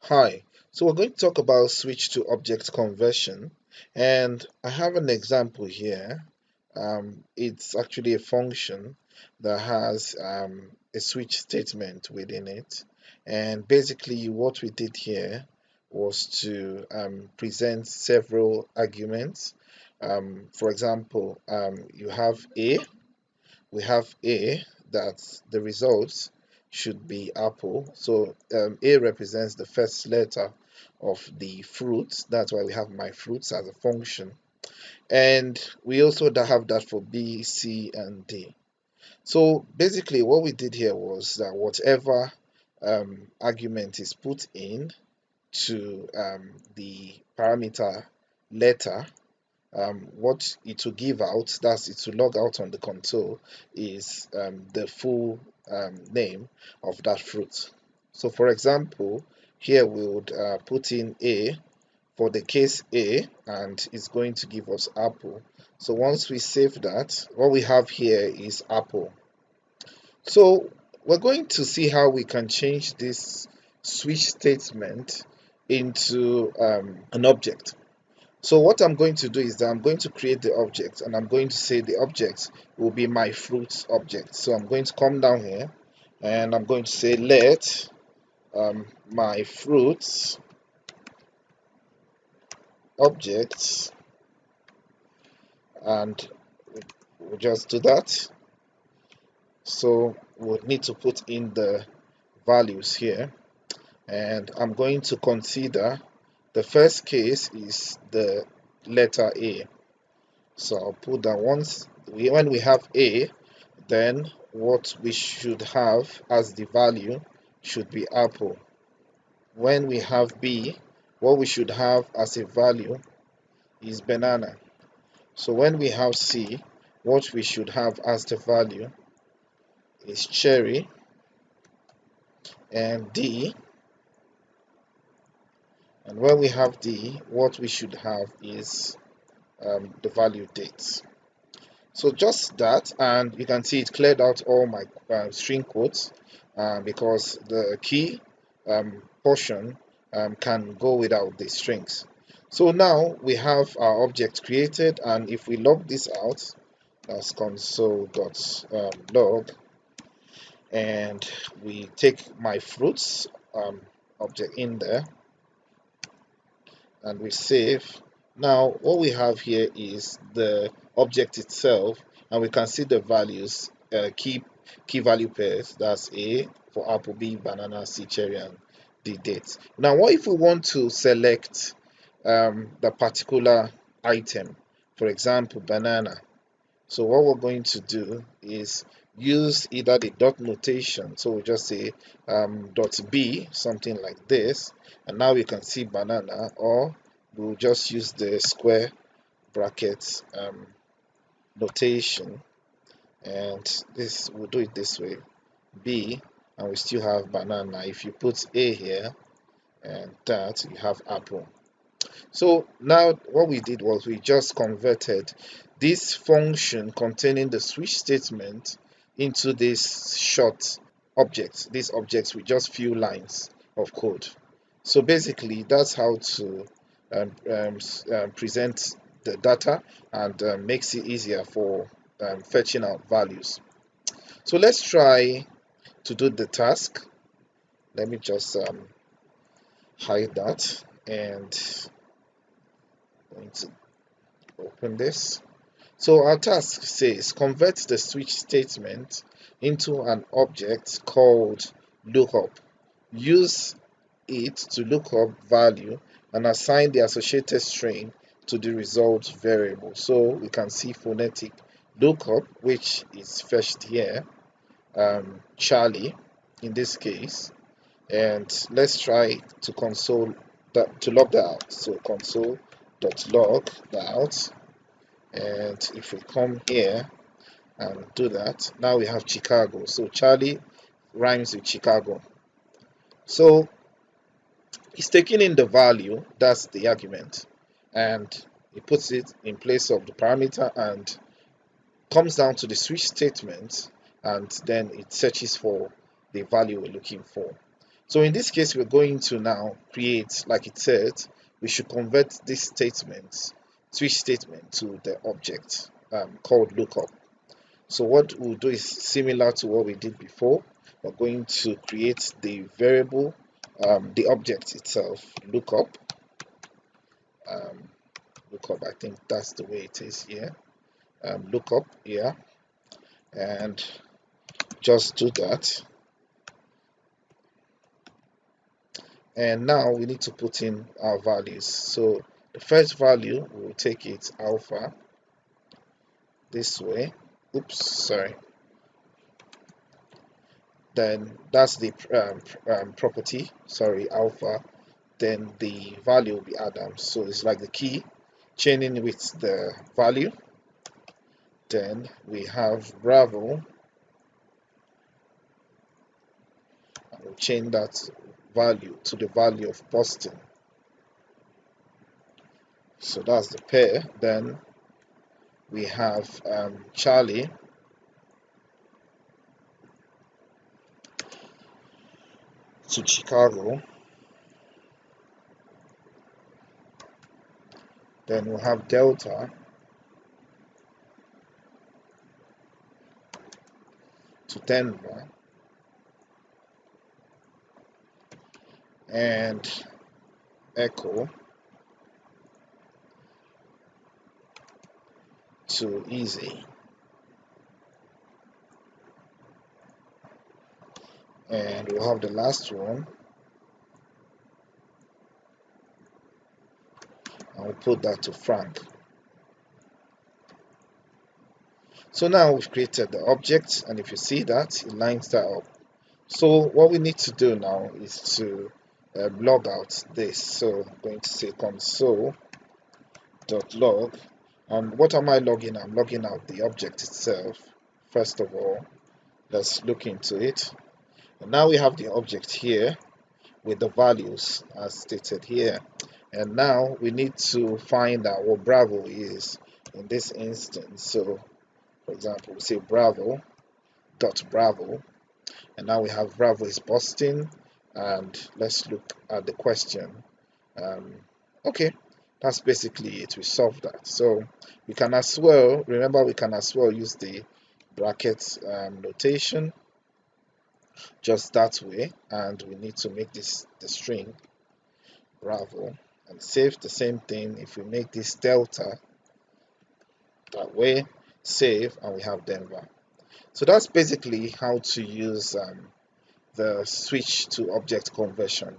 Hi, so we're going to talk about switch to object conversion, and I have an example here. It's actually a function that has a switch statement within it, and basically what we did here was to present several arguments. For example, you have A, we have A that the results should be apple. So A represents the first letter of the fruit. That's why we have my fruits as a function. And we also have that for B, C, and D. So basically what we did here was that whatever argument is put in to the parameter letter, what it will give out, that's it will log out on the console, is the full name of that fruit. So for example, here we would put in A for the case A, and it's going to give us apple. So once we save that, what we have here is apple. So we're going to see how we can change this switch statement into an object. So what I'm going to do is that I'm going to create the object, and I'm going to say the object will be my fruits object. So I'm going to come down here and I'm going to say let my fruits object, and we'll just do that. So we'll need to put in the values here, and I'm going to consider the first case is the letter A. So I'll put that when we have A, then what we should have as the value should be apple. When we have B, what we should have as a value is banana. So when we have C, what we should have as the value is cherry, and D, and when we have D, what we should have is the value dates. So just that, and you can see it cleared out all my string quotes because the key portion can go without the strings. So now we have our object created, and if we log this out, that's console.log, and we take my fruits object in there, and we save. Now what we have here is the object itself, and we can see the values, key value pairs. That's A for apple, B banana, C cherry, and D date. Now what if we want to select the particular item, for example banana? So what we're going to do is use either the dot notation, so we just say dot B, something like this, and now we can see banana, or we'll just use the square brackets notation, and this we'll do it this way, B, and we still have banana. If you put A here and that, you have apple. So now what we did was we just converted this function containing the switch statement into this short object, these objects with just few lines of code. So basically that's how to present the data, and makes it easier for fetching out values. So let's try to do the task. Let me just hide that, and going to open this. So our task says convert the switch statement into an object called lookup. Use it to look up value and assign the associated string to the result variable. So we can see phonetic lookup, which is fetched here, Charlie in this case, and let's try to log that out. So console.log that out, and if we come here and do that, now we have Chicago. So Charlie rhymes with Chicago. So he's taking in the value, that's the argument, and he puts it in place of the parameter and comes down to the switch statement, and then it searches for the value we're looking for. So in this case, we're going to now create, like it said, we should convert this statement, switch statement, to the object called lookup. So what we'll do is similar to what we did before. We're going to create the variable, the object itself, lookup. Lookup, I think that's the way it is here. Lookup here, and just do that. And now we need to put in our values. So the first value, we'll take it alpha this way. Oops, sorry. Then that's the property, sorry, alpha. Then the value will be Adam. So it's like the key chaining with the value. Then we have Bravo. We'll change that value to the value of Boston. So that's the pair. Then we have Charlie to Chicago. Then we'll have Delta to Denver. And Echo to Easy. And we'll have the last one, and we'll put that to Frank. So now we've created the object, and if you see that, it lines that up. So what we need to do now is to log out this. So I'm going to say console.log, and what am I logging? I'm logging out the object itself. First of all, let's look into it. And now we have the object here with the values as stated here, and now we need to find out what Bravo is in this instance. So for example, we say Bravo dot Bravo, and now we have Bravo is Boston. And let's look at the question. Okay, that's basically it. We solved that. So we can as well, remember, we can as well use the bracket notation just that way, and we need to make this the string Bravo, and save the same thing. If we make this Delta that way, save, and we have Denver. So that's basically how to use the switch to object conversion.